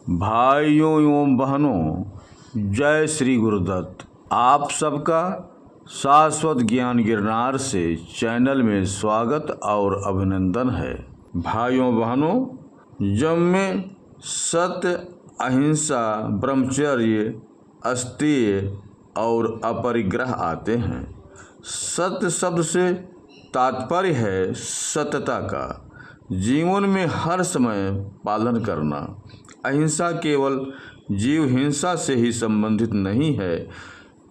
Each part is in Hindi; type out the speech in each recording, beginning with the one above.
भाइयों एवं बहनों, जय श्री गुरुदत्त। आप सबका शाश्वत ज्ञान गिरनार से चैनल में स्वागत और अभिनंदन है। भाइयों बहनों, जब में सत्य, अहिंसा, ब्रह्मचर्य, अस्तेय और अपरिग्रह आते हैं। सत्य शब्द से तात्पर्य है सत्यता का, जीवन में हर समय पालन करना। अहिंसा केवल जीव हिंसा से ही संबंधित नहीं है,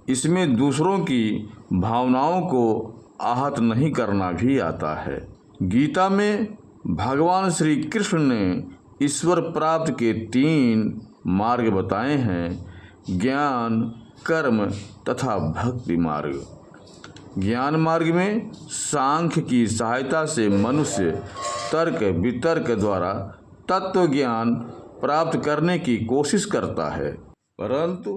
इसमें दूसरों की भावनाओं को आहत नहीं करना भी आता है। गीता में भगवान श्री कृष्ण ने ईश्वर प्राप्ति के 3 मार्ग बताए हैं: ज्ञान, कर्म तथा भक्ति मार्ग। ज्ञान मार्ग में सांख्य की सहायता से मनुष्य तर्क वितर्क द्वारा तत्व ज्ञान प्राप्त करने की कोशिश करता है, परंतु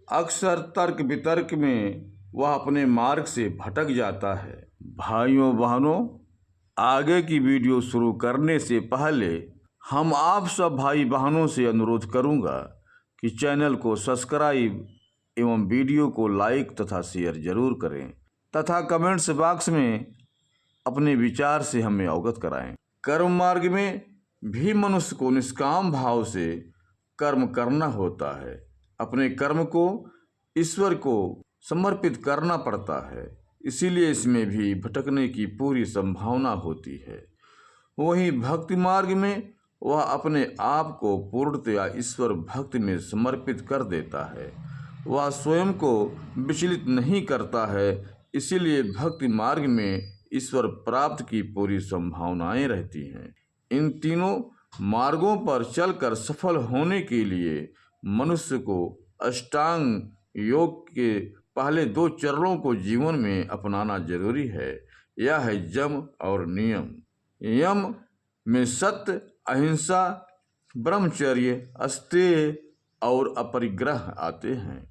अक्सर तर्क वितर्क में वह अपने मार्ग से भटक जाता है। भाइयों बहनों, आगे की वीडियो शुरू करने से पहले हम आप सब भाई बहनों से अनुरोध करूंगा कि चैनल को सब्सक्राइब एवं वीडियो को लाइक तथा शेयर जरूर करें तथा कमेंट्स बॉक्स में अपने विचार से हमें अवगत कराएं। कर्म मार्ग में भी मनुष्य को निष्काम भाव से कर्म करना होता है। अपने कर्म को ईश्वर को समर्पित करना पड़ता है, इसीलिए इसमें भी भटकने की पूरी संभावना होती है। वहीं भक्ति मार्ग में वह अपने आप को पूर्णतया ईश्वर भक्ति में समर्पित कर देता है, वह स्वयं को विचलित नहीं करता है, इसीलिए भक्ति मार्ग में ईश्वर प्राप्ति की पूरी संभावनाएं रहती हैं। इन तीनों मार्गों पर चलकर सफल होने के लिए मनुष्य को अष्टांग योग के पहले 2 चरणों को जीवन में अपनाना जरूरी है। यह है यम और नियम। यम में सत्य, अहिंसा, ब्रह्मचर्य, अस्तेय और अपरिग्रह आते हैं।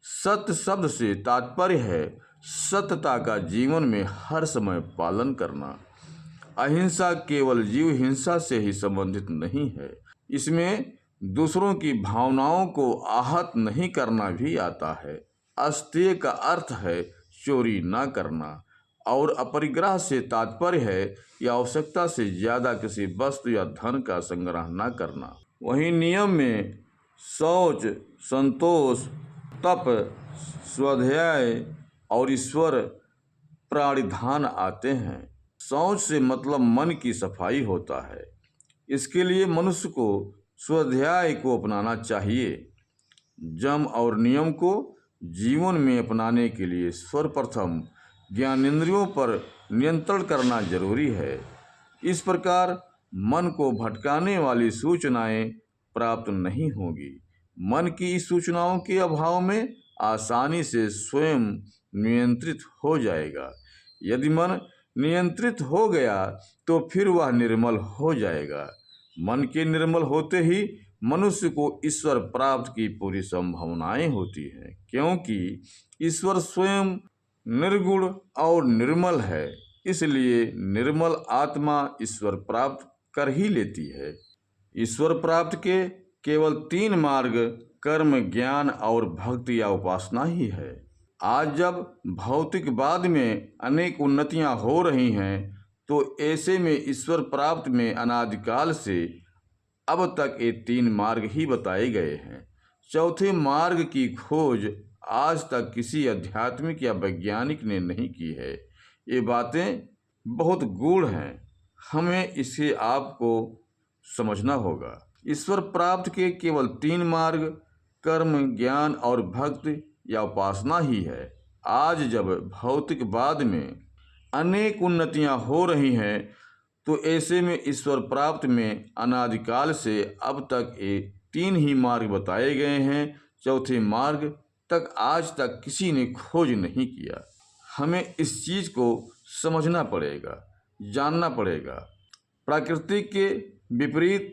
सत्य शब्द से तात्पर्य है सत्यता का जीवन में हर समय पालन करना। अहिंसा केवल जीव हिंसा से ही संबंधित नहीं है, इसमें दूसरों की भावनाओं को आहत नहीं करना भी आता है। अस्तेय का अर्थ है चोरी न करना और अपरिग्रह से तात्पर्य है कि आवश्यकता से ज़्यादा किसी वस्तु या धन का संग्रह न करना। वहीं नियम में शौच, संतोष, तप, स्वाध्याय और ईश्वर प्राणिधान आते हैं। शौच से मतलब मन की सफाई होता है, इसके लिए मनुष्य को स्वाध्याय को अपनाना चाहिए। जम और नियम को जीवन में अपनाने के लिए सर्वप्रथम ज्ञानेंद्रियों पर नियंत्रण करना जरूरी है। इस प्रकार मन को भटकाने वाली सूचनाएं प्राप्त नहीं होगी। मन की इस सूचनाओं के अभाव में आसानी से स्वयं नियंत्रित हो जाएगा। यदि मन नियंत्रित हो गया तो फिर वह निर्मल हो जाएगा। मन के निर्मल होते ही मनुष्य को ईश्वर प्राप्त की पूरी संभावनाएं होती हैं, क्योंकि ईश्वर स्वयं निर्गुण और निर्मल है, इसलिए निर्मल आत्मा ईश्वर प्राप्त कर ही लेती है। ईश्वर प्राप्त के केवल 3 मार्ग कर्म, ज्ञान और भक्ति या उपासना ही है। आज जब भौतिकवाद में अनेक उन्नतियां हो रही हैं, तो ऐसे में ईश्वर प्राप्ति में अनादिकाल से अब तक ये 3 मार्ग ही बताए गए हैं। चौथे मार्ग की खोज आज तक किसी आध्यात्मिक या वैज्ञानिक ने नहीं की है। ये बातें बहुत गूढ़ हैं, हमें इसे आपको समझना होगा। ईश्वर प्राप्ति के केवल 3 मार्ग कर्म, ज्ञान और भक्ति या उपासना ही है। आज जब भौतिकवाद में अनेक उन्नतियां हो रही हैं, तो ऐसे में ईश्वर प्राप्ति में अनादिकाल से अब तक ये 3 ही मार्ग बताए गए हैं। चौथे मार्ग तक आज तक किसी ने खोज नहीं किया। हमें इस चीज़ को समझना पड़ेगा, जानना पड़ेगा। प्रकृति के विपरीत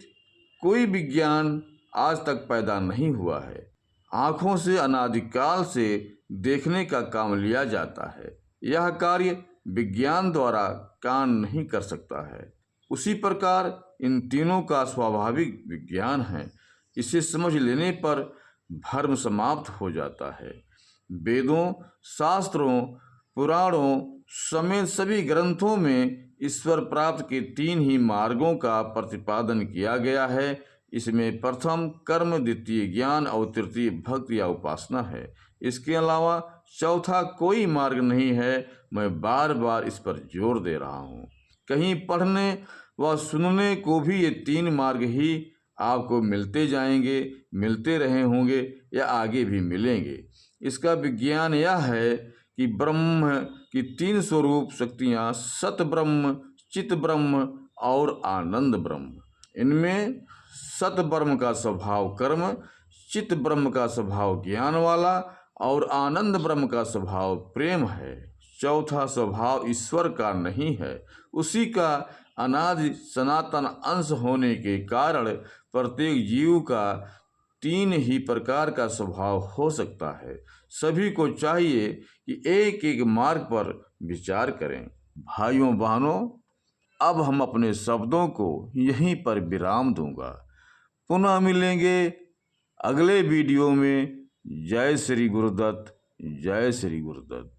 कोई विज्ञान आज तक पैदा नहीं हुआ है। आँखों से अनादिकाल से देखने का काम लिया जाता है। यह कार्य विज्ञान द्वारा कान नहीं कर सकता है। उसी प्रकार इन तीनों का स्वाभाविक विज्ञान है। इसे समझ लेने पर भ्रम समाप्त हो जाता है। वेदों, शास्त्रों, पुराणों समेत सभी ग्रंथों में ईश्वर प्राप्त के 3 ही मार्गों का प्रतिपादन किया गया है। इसमें प्रथम कर्म, द्वितीय ज्ञान और तृतीय भक्ति या उपासना है। इसके अलावा चौथा कोई मार्ग नहीं है। मैं बार बार इस पर जोर दे रहा हूँ। कहीं पढ़ने व सुनने को भी ये 3 मार्ग ही आपको मिलते जाएंगे, मिलते रहे होंगे या आगे भी मिलेंगे। इसका विज्ञान यह है कि ब्रह्म की 3 स्वरूप शक्तियाँ सत ब्रह्म, चित ब्रह्म और आनंद ब्रह्म। इनमें सत ब्रह्म का स्वभाव कर्म, चित ब्रह्म का स्वभाव ज्ञान वाला और आनंद ब्रह्म का स्वभाव प्रेम है। चौथा स्वभाव ईश्वर का नहीं है। उसी का अनादि सनातन अंश होने के कारण प्रत्येक जीव का 3 ही प्रकार का स्वभाव हो सकता है। सभी को चाहिए कि एक एक मार्ग पर विचार करें। भाइयों बहनों, अब हम अपने शब्दों को यहीं पर विराम दूंगा। पुनः मिलेंगे अगले वीडियो में। जय श्री गुरुदत्त, जय श्री गुरुदत्त।